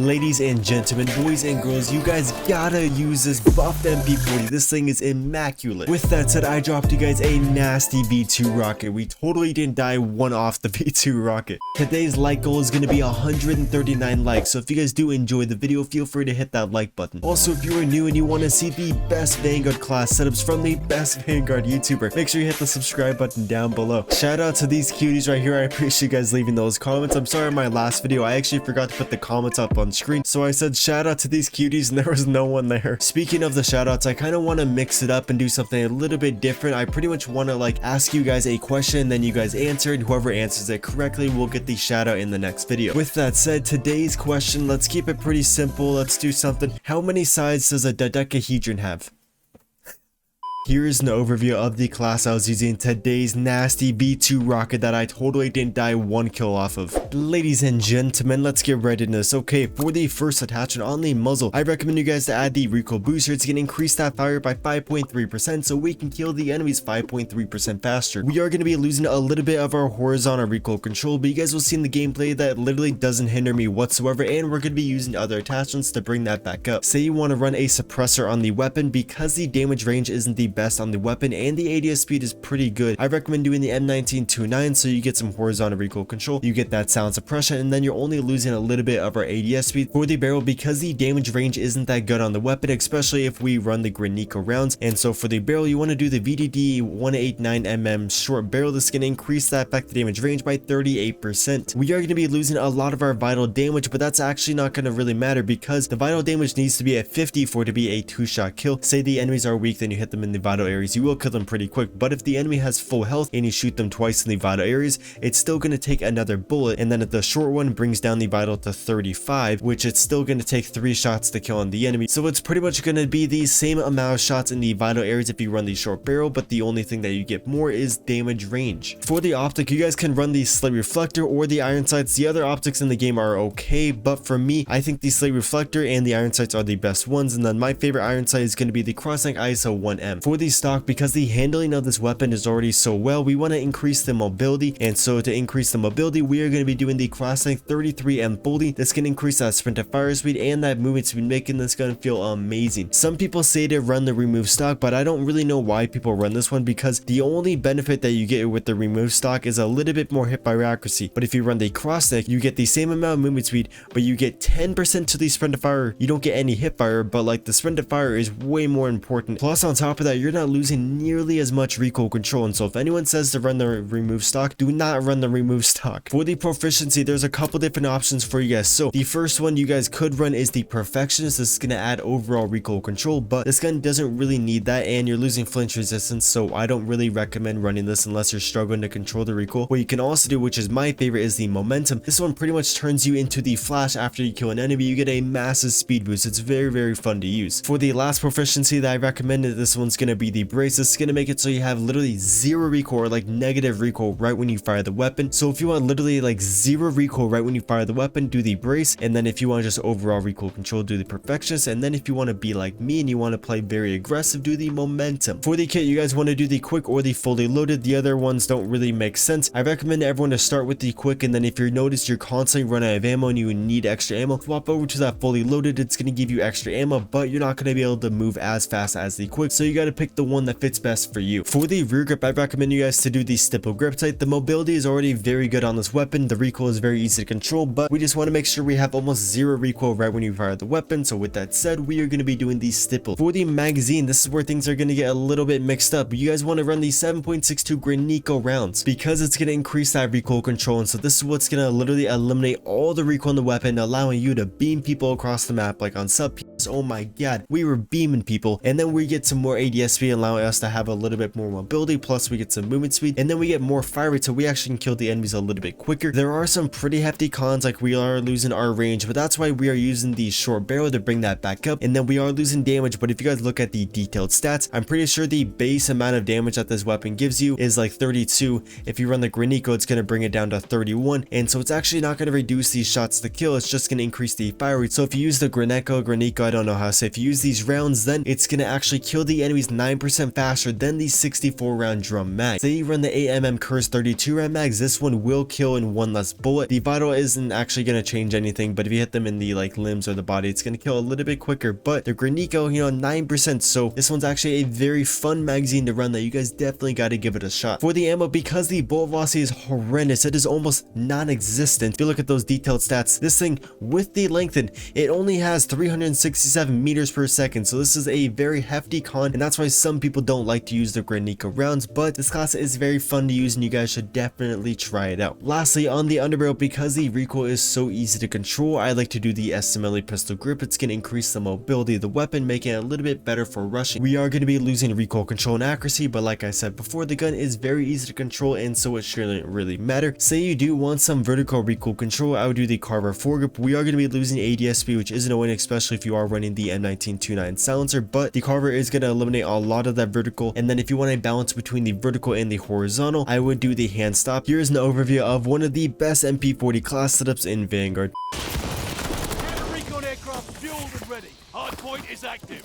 Ladies and gentlemen, boys and girls, you guys gotta use this buffed MP40. This thing is immaculate. With that said, I dropped you guys a nasty V2 rocket. We totally didn't die one off the V2 rocket. Today's like goal is gonna be 139 likes, so if you guys do enjoy the video, feel free to hit that like button. Also, if you are new and you want to see the best Vanguard class setups from the best Vanguard YouTuber, make sure you hit the subscribe button down below. Shout out to these cuties right here. I appreciate you guys leaving those comments. I'm sorry, in my last video I actually forgot to put the comments up on screen, so I said shout out to these cuties and there was no one there. Speaking of the shout outs, I kind of want to mix it up and do something a little bit different. I pretty much want to ask you guys a question, then you guys answer, and whoever answers it correctly will get the shout out in the next video. With that said, today's question, let's keep it pretty simple. Let's do something. How many sides does a dodecahedron have? Here is an overview of the class I was using, today's nasty V2 rocket that I totally didn't die one kill off of. Ladies and gentlemen, let's get right into this. Okay, for the first attachment on the muzzle, I recommend you guys to add the recoil booster. It's going to increase that fire by 5.3% so we can kill the enemies 5.3% faster. We are going to be losing a little bit of our horizontal recoil control, but you guys will see in the gameplay that literally doesn't hinder me whatsoever, and we're going to be using other attachments to bring that back up. Say you want to run a suppressor on the weapon, because the damage range isn't the best on the weapon and the ADS speed is pretty good. I recommend doing the M1929 so you get some horizontal recoil control, you get that sound suppression, and then you're only losing a little bit of our ADS speed. For the barrel, because the damage range isn't that good on the weapon, especially if we run the Granico rounds, and so for the barrel you want to do the VDD 189mm short barrel. This is going to increase that effective damage range by 38%. We are going to be losing a lot of our vital damage, but that's actually not going to really matter because the vital damage needs to be at 50 for it to be a 2-shot kill. Say the enemies are weak, then you hit them in the vital areas, you will kill them pretty quick, but if the enemy has full health and you shoot them twice in the vital areas, it's still going to take another bullet, and then if the short one brings down the vital to 35, which it's still going to take 3 shots to kill on the enemy. So it's pretty much going to be the same amount of shots in the vital areas if you run the short barrel, but the only thing that you get more is damage range. For the optic, you guys can run the slate reflector or the iron sights. The other optics in the game are okay, but for me, I think the slate reflector and the iron sights are the best ones, and then my favorite iron sight is going to be the Crosslink ISO 1M. For the stock, because the handling of this weapon is already so well, we want to increase the mobility, and so to increase the mobility, we are going to be doing the Crosslink 33M Boldy. This can increase that sprint to fire speed and that movement speed, making this gun feel amazing. Some people say to run the remove stock, but I don't really know why people run this one, because the only benefit that you get with the remove stock is a little bit more hip fire accuracy. But if you run the Crosslink, you get the same amount of movement speed, but you get 10% to the sprint to fire. You don't get any hip fire, but the sprint to fire is way more important. Plus, on top of that, you're not losing nearly as much recoil control, and so if anyone says to run the remove stock, do not run the remove stock. For the proficiency, there's a couple different options for you guys. So the first one you guys could run is the perfectionist. This is going to add overall recoil control, but this gun doesn't really need that, and you're losing flinch resistance, so I don't really recommend running this unless you're struggling to control the recoil. What you can also do, which is my favorite, is the momentum. This one pretty much turns you into the flash. After you kill an enemy, you get a massive speed boost. It's very fun to use. For the last proficiency that I recommended, this one's going to be the brace. This is going to make it so you have literally zero recoil, or negative recoil right when you fire the weapon. So if you want literally zero recoil right when you fire the weapon, do the brace, and then if you want just overall recoil control, do the perfectionist, and then if you want to be like me and you want to play very aggressive, do the momentum. For the kit, you guys want to do the quick or the fully loaded. The other ones don't really make sense. I recommend everyone to start with the quick, and then if you notice you're constantly running out of ammo and you need extra ammo, swap over to that fully loaded. It's going to give you extra ammo, but you're not going to be able to move as fast as the quick, so you got to pick the one that fits best for you. For the rear grip, I recommend you guys to do the stipple grip type. The mobility is already very good on this weapon. The recoil is very easy to control, but we just want to make sure we have almost zero recoil right when you fire the weapon. So with that said, we are going to be doing the stipple. For the magazine, this is where things are going to get a little bit mixed up. You guys want to run the 7.62 Granico rounds because it's going to increase that recoil control, and so this is what's going to literally eliminate all the recoil in the weapon, allowing you to beam people across the map like on sub. Oh my god, we were beaming people, and then we get some more ADS speed, allowing us to have a little bit more mobility, plus we get some movement speed, and then we get more fire rate, so we actually can kill the enemies a little bit quicker. There are some pretty hefty cons, like we are losing our range, but that's why we are using the short barrel to bring that back up, and then we are losing damage. But if you guys look at the detailed stats, I'm pretty sure the base amount of damage that this weapon gives you is 32. If you run the Granico, it's going to bring it down to 31, and so it's actually not going to reduce these shots to kill, it's just going to increase the fire rate. So if you use the Granico, I don't know how to say, if you use these rounds, then it's gonna actually kill the enemies 9% faster than the 64 round drum mag. Say you run the 8mm Curse 32 round mags, this one will kill in one less bullet. The vital isn't actually gonna change anything, but if you hit them in the like limbs or the body, it's gonna kill a little bit quicker. But the Granico, you know, 9%, so this one's actually a very fun magazine to run that you guys definitely got to give it a shot. For the ammo, because the bullet velocity is horrendous, it is almost non-existent. If you look at those detailed stats, this thing with the lengthen, it only has 367 meters per second, so this is a very hefty con, and that's why some people don't like to use the Granico rounds, but this class is very fun to use and you guys should definitely try it out. Lastly, on the underbarrel, because the recoil is so easy to control, I like to do the SMLE pistol grip. It's going to increase the mobility of the weapon, making it a little bit better for rushing. We are going to be losing recoil control and accuracy, but like I said before, the gun is very easy to control, and so it shouldn't really matter. Say you do want some vertical recoil control, I would do the carbine foregrip. We are going to be losing ADS speed, which is annoying, especially if you are running the M1929 silencer, but the carbine is going to eliminate a lot of that vertical. And then if you want a balance between the vertical and the horizontal, I would do the hand stop. Here's an overview of one of the best MP40 class setups in Vanguard. Recon aircraft fueled and ready. Hardpoint is active.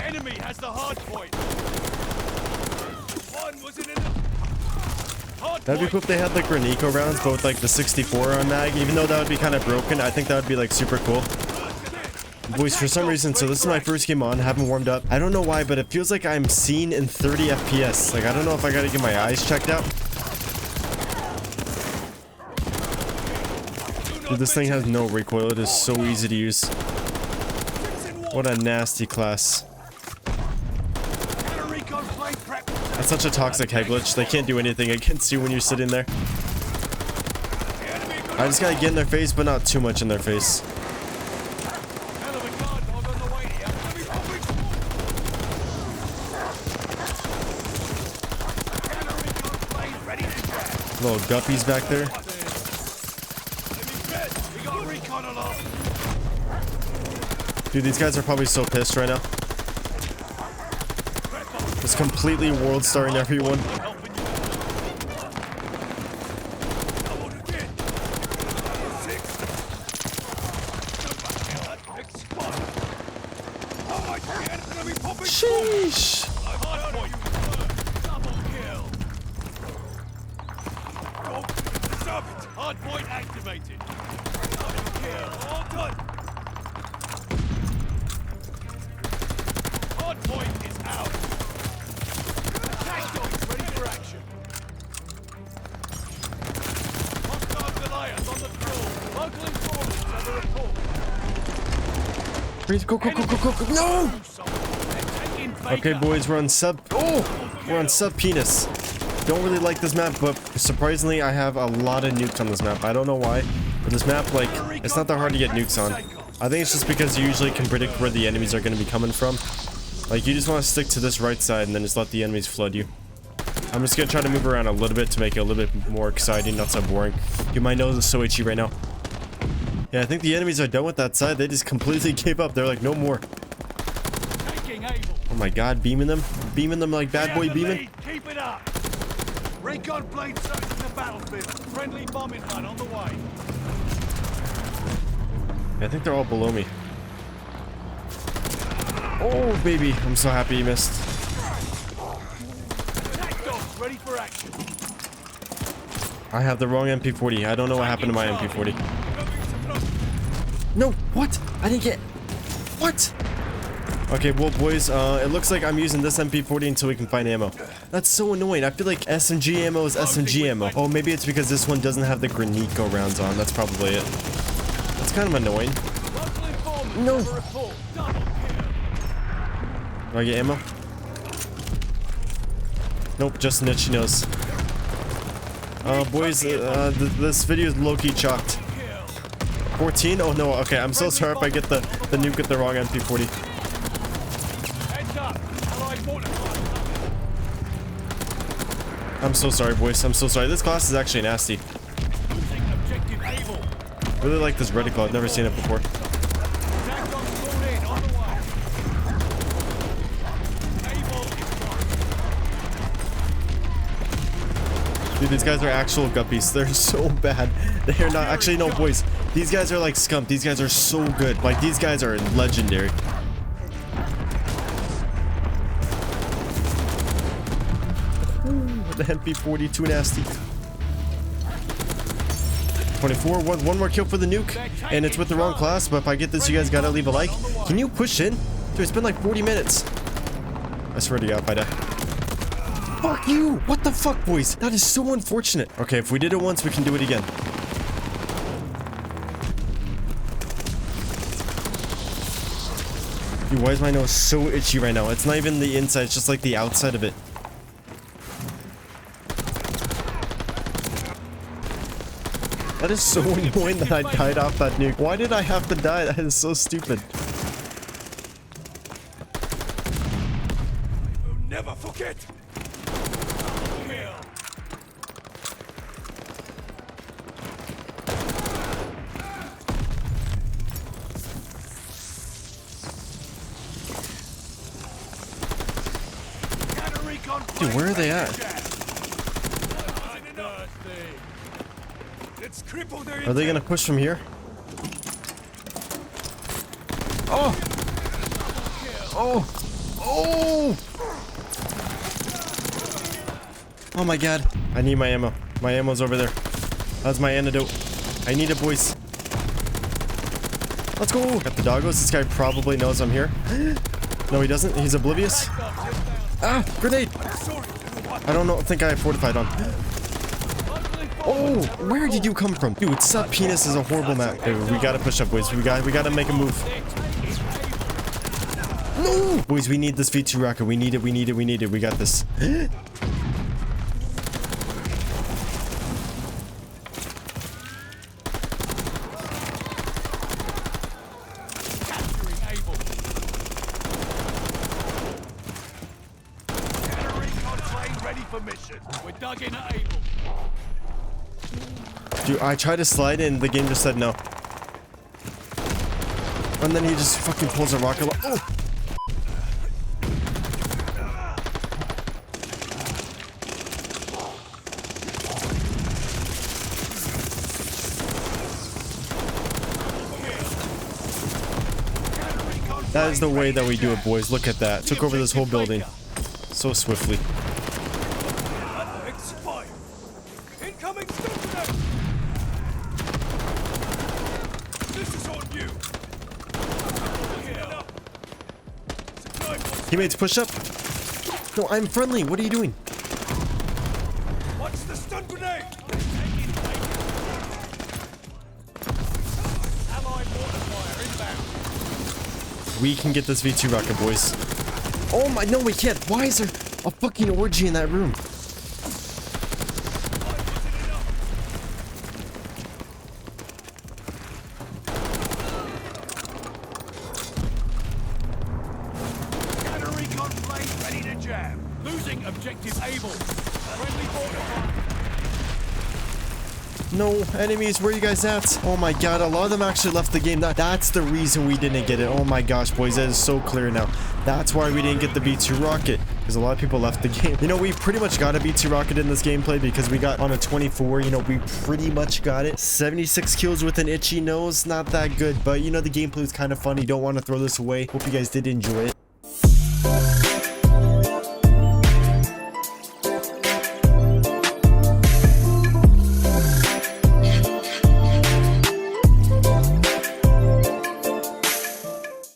Enemy has the hardpoint. One was in That'd be cool if they had like Granico rounds, but with like the 64 on mag. Even though that would be kind of broken, I think that would be like super cool. Boys, for some reason, so this is my first game on, haven't warmed up. I don't know why, but it feels like I'm seeing in 30 FPS. Like, I don't know if I gotta get my eyes checked out. Dude, this thing has no recoil. It is so easy to use. What a nasty class. That's such a toxic head glitch. They can't do anything against you when you're sitting there. I just gotta get in their face, but not too much in their face. Little guppies back there. Dude, these guys are probably so pissed right now. Just completely world starring everyone. Sheesh. Hardpoint activated. All done. Hardpoint is out. Attack dogs ready for action. Hostile Goliath on the floor. Local informants under report. Please go, go, go, go, go, go. No! Okay, boys, we're on sub. Oh! We're on sub penis. Don't really like this map, but surprisingly, I have a lot of nukes on this map. I don't know why, but this map, like, it's not that hard to get nukes on. I think it's just because you usually can predict where the enemies are going to be coming from. Like, you just want to stick to this right side and then just let the enemies flood you. I'm just going to try to move around a little bit to make it a little bit more exciting, not so boring. Dude, my nose is so itchy right now. Yeah, I think the enemies are done with that side. They just completely gave up. They're like, no more. Oh my god, beaming them. Beaming them like bad boy beaming. Keep it up. Recon blade searching the battlefield. Friendly bombing run on the way. I think they're all below me. Oh, baby. I'm so happy you missed. Attack dogs ready for action. I have the wrong MP40. I don't know what happened to my MP40. No, what? I didn't get... What? Okay, well, boys, it looks like I'm using this MP40 until we can find ammo. That's so annoying. I feel like SMG ammo is SMG ammo. Oh, maybe it's because this one doesn't have the Granico rounds on. That's probably it. That's kind of annoying. No. Do I get ammo? Nope, just an itchy nose. Boys, this video is low-key chalked. 14? Oh no, okay, I'm so sorry if I get the nuke at the wrong MP40. I'm so sorry, boys. I'm so sorry. This class is actually nasty. Really like this reticle. I've never seen it before. Dude, these guys are actual guppies. They're so bad. They're not. Actually, no, boys. These guys are like scum. These guys are so good. Like, these guys are legendary. Ooh, the MP40, too nasty. 24. One more kill for the nuke. And it's with the wrong class. But if I get this, you guys gotta leave a like. Can you push in? Dude, it's been like 40 minutes. I swear to God, if I die. Fuck you! What the fuck, boys? That is so unfortunate. Okay, if we did it once, we can do it again. Dude, why is my nose so itchy right now? It's not even the inside, it's just like the outside of it. That is so annoying that I died off that nuke. Why did I have to die? That is so stupid. I will never forget. Dude, where are they at? Are they gonna push from here? Oh! Oh! Oh! Oh my God. I need my ammo. My ammo's over there. That's my antidote. I need it, boys. Let's go! Got the doggos. This guy probably knows I'm here. No, he doesn't. He's oblivious. Ah! Grenade! I don't know. I think I have fortified on. Oh! Where did you come from? Dude, Sub Penis is a horrible map. Hey, we gotta push up, boys. We gotta make a move. No! Boys, we need this V2 rocket. We need it. We need it. We need it. We got this. Dude, I tried to slide in, the game just said no. And then he just fucking pulls a rocket. Oh! That is the way that we do it, boys. Look at that. Took over this whole building so swiftly. Teammates, push up. No, I'm friendly. What are you doing? What's the stun grenade? Allied water fire inbound. We can get this V2 rocket, boys. Oh my, no, we can't. Why is there a fucking orgy in that room? Losing objective able. Friendly border. No, enemies, where are you guys at? Oh my God, a lot of them actually left the game. That's the reason we didn't get it. Oh my gosh, boys, that is so clear now. That's why we didn't get the B2 rocket, because a lot of people left the game. You know, we pretty much got a B2 rocket in this gameplay because we got on a 24. You know, we pretty much got it. 76 kills with an itchy nose. Not that good, but you know, the gameplay was kind of funny. Don't want to throw this away. Hope you guys did enjoy it.